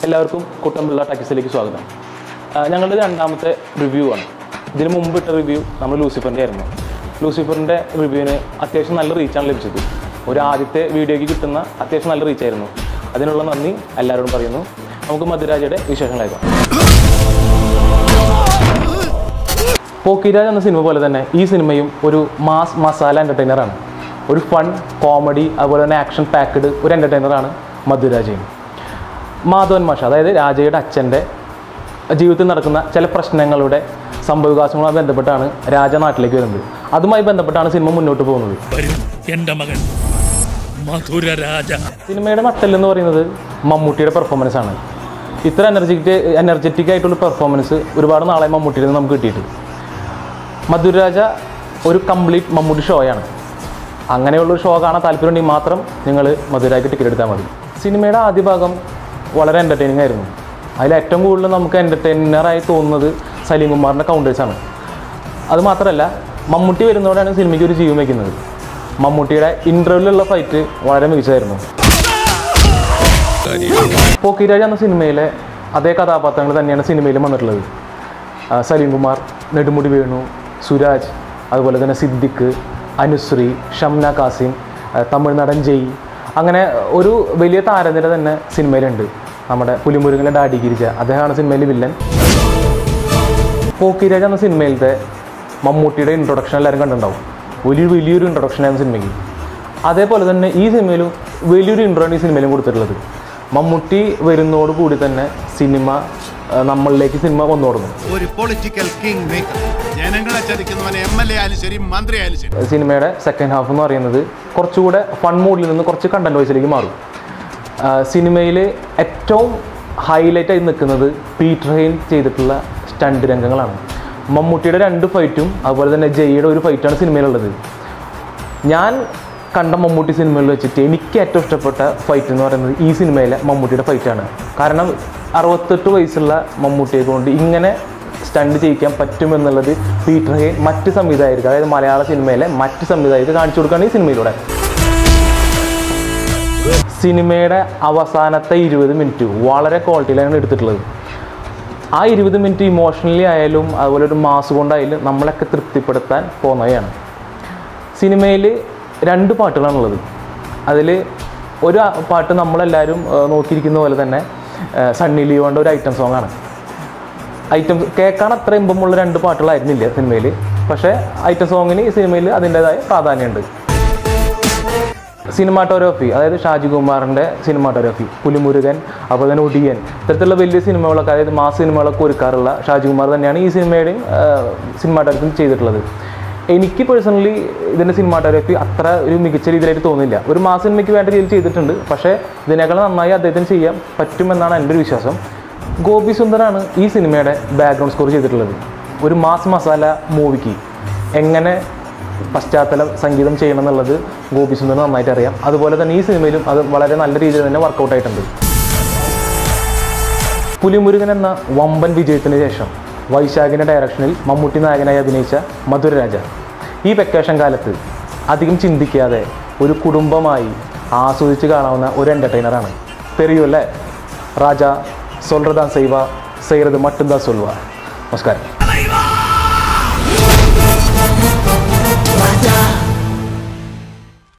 എല്ലാവർക്കും കുട്ടമ്പിള്ള ടാക്കീസിലേക്ക് സ്വാഗതം. ഞങ്ങളുടെ രണ്ടാമത്തെ റിവ്യൂ ആണ്. ഇതിന് മുമ്പിട്ട റിവ്യൂ നമ്മൾ ലൂസിഫറിൻ്റെ ആയിരുന്നു. ലൂസിഫറിൻ്റെ റിവ്യൂവിന് അത്യാവശ്യം നല്ല റീച്ചാണ് ലഭിച്ചത്. ഒരു ആദ്യത്തെ വീഡിയോയ്ക്ക് കിട്ടുന്ന അത്യാവശ്യം നല്ല റീച്ചായിരുന്നു. അതിനുള്ള നന്ദി എല്ലാവരോടും പറയുന്നു. നമുക്ക് മധുരാജയുടെ വിശേഷങ്ങളായിരിക്കാം. പോക്കിരാജ് എന്ന സിനിമ പോലെ തന്നെ ഈ സിനിമയും ഒരു മാസ് മസാല എൻ്റർടൈനറാണ്. ഒരു ഫൺ കോമഡി അതുപോലെ തന്നെ ആക്ഷൻ പാക്ക്ഡ് ഒരു എൻ്റർടൈനറാണ് മധുരാജയും. മാധവൻ മാഷ്, അതായത് രാജയുടെ അച്ഛൻ്റെ ജീവിതത്തിൽ നടക്കുന്ന ചില പ്രശ്നങ്ങളുടെ സംഭവവികാസങ്ങളുമായി ബന്ധപ്പെട്ടാണ് രാജ നാട്ടിലേക്ക് വരുന്നത്. അതുമായി ബന്ധപ്പെട്ടാണ് സിനിമ മുന്നോട്ട് പോകുന്നത്. സിനിമയുടെ നട്ടെല്ലെന്ന് പറയുന്നത് മമ്മൂട്ടിയുടെ പെർഫോമൻസ് ആണ്. ഇത്ര എനർജറ്റിക് ആയിട്ടുള്ള പെർഫോമൻസ് ഒരുപാട് നാളെ മമ്മൂട്ടിയിൽ നിന്ന് നമുക്ക് കിട്ടിയിട്ട്. മധുരാജ ഒരു കംപ്ലീറ്റ് മമ്മൂട്ടി ഷോയാണ്. അങ്ങനെയുള്ളൊരു ഷോ കാണാൻ താല്പര്യമുണ്ടെങ്കിൽ മാത്രം നിങ്ങൾ മധുരാജയ്ക്ക് ടിക്കറ്റ് എടുത്താൽ മതി. സിനിമയുടെ ആദ്യ ഭാഗം വളരെ എൻ്റർടൈനിങ് ആയിരുന്നു. അതിൽ ഏറ്റവും കൂടുതൽ നമുക്ക് എൻ്റർടൈനറായി തോന്നുന്നത് സലീം കുമാറിൻ്റെ കൗണ്ടേഴ്സാണ്. അതുമാത്രമല്ല, മമ്മൂട്ടി വരുന്നതോടെയാണ് സിനിമയ്ക്ക് ഒരു ജീവൻ വയ്ക്കുന്നത്. മമ്മൂട്ടിയുടെ ഇൻ്റർവ്യൂവിലുള്ള ഫൈറ്റ് വളരെ മികച്ചതായിരുന്നു. പോക്കിരാജ് എന്ന സിനിമയിലെ അതേ കഥാപാത്രങ്ങൾ തന്നെയാണ് സിനിമയിലും വന്നിട്ടുള്ളത്. സലീം കുമാർ, നെടുമുടി വേണു, സുരാജ്, അതുപോലെ തന്നെ സിദ്ദിഖ്, അനുശ്രീ, ഷംന കാസിം, തമിഴ്നാടൻ ജയ്, അങ്ങനെ ഒരു വലിയ താരനിര തന്നെ സിനിമയിലുണ്ട്. നമ്മുടെ പുലിമുരുകൻ്റെ ഡാഡി ഗിരിജ, അദ്ദേഹമാണ് സിനിമയിലെ വില്ലൻ. പോക്കിരാജ് എന്ന സിനിമയിലത്തെ മമ്മൂട്ടിയുടെ ഇൻട്രൊഡക്ഷൻ എല്ലാവരും കണ്ടിട്ടുണ്ടാവും. വലിയൊരു ഇൻട്രൊഡക്ഷനായിരുന്നു സിനിമയ്ക്ക്. അതേപോലെ തന്നെ ഈ സിനിമയിലും വലിയൊരു ഇൻട്രോയാണ് ഈ സിനിമയിലും കൊടുത്തിട്ടുള്ളത്. മമ്മൂട്ടി വരുന്നതോടുകൂടി തന്നെ സിനിമ നമ്മളിലേക്ക് സിനിമ വന്നു തുടങ്ങും. ഒരു പൊളിറ്റിക്കൽ കിങ് മേക്കർ, ജനങ്ങളെ ചതിക്കുന്നവനെ എംഎൽഎ ആയാലും ശരി മന്ത്രി ആയാലും ശരി. സിനിമയുടെ സെക്കൻഡ് ഹാഫ് എന്ന് പറയുന്നത് കുറച്ചുകൂടെ ഫൺ മോഡിൽ നിന്ന് കുറച്ച് കണ്ടന്റ് വൈസിലേക്ക് മാറും. സിനിമയിൽ ഏറ്റവും ഹൈലൈറ്റായി നിൽക്കുന്നത് പീറ്റർ ഹെയിൻ ചെയ്തിട്ടുള്ള സ്റ്റണ്ട് രംഗങ്ങളാണ്. മമ്മൂട്ടിയുടെ 2 ഫൈറ്റും അതുപോലെ തന്നെ ജയ്യുടെ ഒരു ഫൈറ്റാണ് സിനിമയിലുള്ളത്. ഞാൻ കണ്ട മമ്മൂട്ടി സിനിമകളിൽ വെച്ചിട്ട് എനിക്ക് ഏറ്റവും ഇഷ്ടപ്പെട്ട ഫൈറ്റ് എന്ന് പറയുന്നത് ഈ സിനിമയിലെ മമ്മൂട്ടിയുടെ ഫൈറ്റാണ്. കാരണം 68 വയസ്സുള്ള മമ്മൂട്ടിയെ കൊണ്ട് ഇങ്ങനെ സ്റ്റണ്ട് ചെയ്യിക്കാൻ പറ്റുമെന്നുള്ളത് പീറ്റർ ഹെയിൻ മറ്റ് സംവിധായകർക്ക്, അതായത് മലയാള സിനിമയിലെ മറ്റ് സംവിധായകർക്ക് കാണിച്ചു കൊടുക്കുകയാണ് ഈ സിനിമയിലൂടെ. സിനിമയുടെ അവസാനത്തെ 20 മിനിറ്റ് വളരെ ക്വാളിറ്റിയിലാണ് എടുത്തിട്ടുള്ളത്. ആ 20 മിനിറ്റ് ഇമോഷണലി ആയാലും അതുപോലെ ഒരു മാസ് കൊണ്ടായാലും നമ്മളൊക്കെ തൃപ്തിപ്പെടുത്താൻ പോകുന്നവയാണ്. സിനിമയിൽ 2 പാട്ടുകളാണുള്ളത്. അതിൽ ഒരു പാട്ട് നമ്മളെല്ലാവരും നോക്കിയിരിക്കുന്ന പോലെ തന്നെ സണ്ണി ലിയോൻ്റെ ഒരു ഐറ്റം സോങ്ങാണ്. കേൾക്കാൻ അത്ര ഇമ്പമുള്ള 2 പാട്ടുകളായിരുന്നില്ല സിനിമയിൽ. പക്ഷേ ഐറ്റം സോങ്ങിന് ഈ സിനിമയിൽ അതിൻ്റേതായ പ്രാധാന്യമുണ്ട്. സിനിമാറ്റോഗ്രാഫി, അതായത് ഷാജി കുമാറിൻ്റെ സിനിമാറ്റോഗ്രാഫി, പുലിമുരുകൻ, അതുപോലെ തന്നെ ഒടിയൻ, ഇത്തരത്തിലുള്ള വലിയ സിനിമകളൊക്കെ, അതായത് മാസ് സിനിമകളൊക്കെ ഒരുക്കാറുള്ള ഷാജി കുമാർ തന്നെയാണ് ഈ സിനിമയുടെയും സിനിമാറ്റോഗ്രാഫി ചെയ്തിട്ടുള്ളത്. എനിക്ക് പേഴ്സണലി ഇതിൻ്റെ സിനിമാറ്റോഗ്രാഫി അത്ര ഒരു മികച്ച രീതിയിലായിട്ട് തോന്നില്ല. ഒരു മാസ് സിനിമയ്ക്ക് വേണ്ട രീതിയിൽ ചെയ്തിട്ടുണ്ട്, പക്ഷേ ഇതിനേക്കാൾ നന്നായി അദ്ദേഹത്തിന് ചെയ്യാൻ പറ്റുമെന്നാണ് എൻ്റെ ഒരു വിശ്വാസം. ഗോപി സുന്ദറാണ് ഈ സിനിമയുടെ ബാക്ക്ഗ്രൗണ്ട് സ്കോർ ചെയ്തിട്ടുള്ളത്. ഒരു മാസ് മസാല മൂവിക്ക് എങ്ങനെ പശ്ചാത്തല സംഗീതം ചെയ്യണം എന്നുള്ളത് ഗോപി സുന്ദറിന് നന്നായിട്ട് അറിയാം. അതുപോലെ തന്നെ ഈ സിനിമയിലും അത് വളരെ നല്ല രീതിയിൽ തന്നെ വർക്കൗട്ടായിട്ടുണ്ട്. പുലിമുരുകൻ എന്ന വമ്പൻ വിജയത്തിന് ശേഷം വൈശാഖിൻ്റെ ഡയറക്ഷനിൽ മമ്മൂട്ടി നായകനായി അഭിനയിച്ച മധുരരാജ ഈ വെക്കേഷൻ കാലത്ത് അധികം ചിന്തിക്കാതെ ഒരു കുടുംബമായി ആസ്വദിച്ച് കാണാവുന്ന ഒരു എൻ്റർടൈനറാണ്. തെറിയുമല്ലേ രാജ, സൊൽറദാൻ സൈവ, സൈറത് മട്ടുന്താ സൊൽവ. നമസ്കാരം.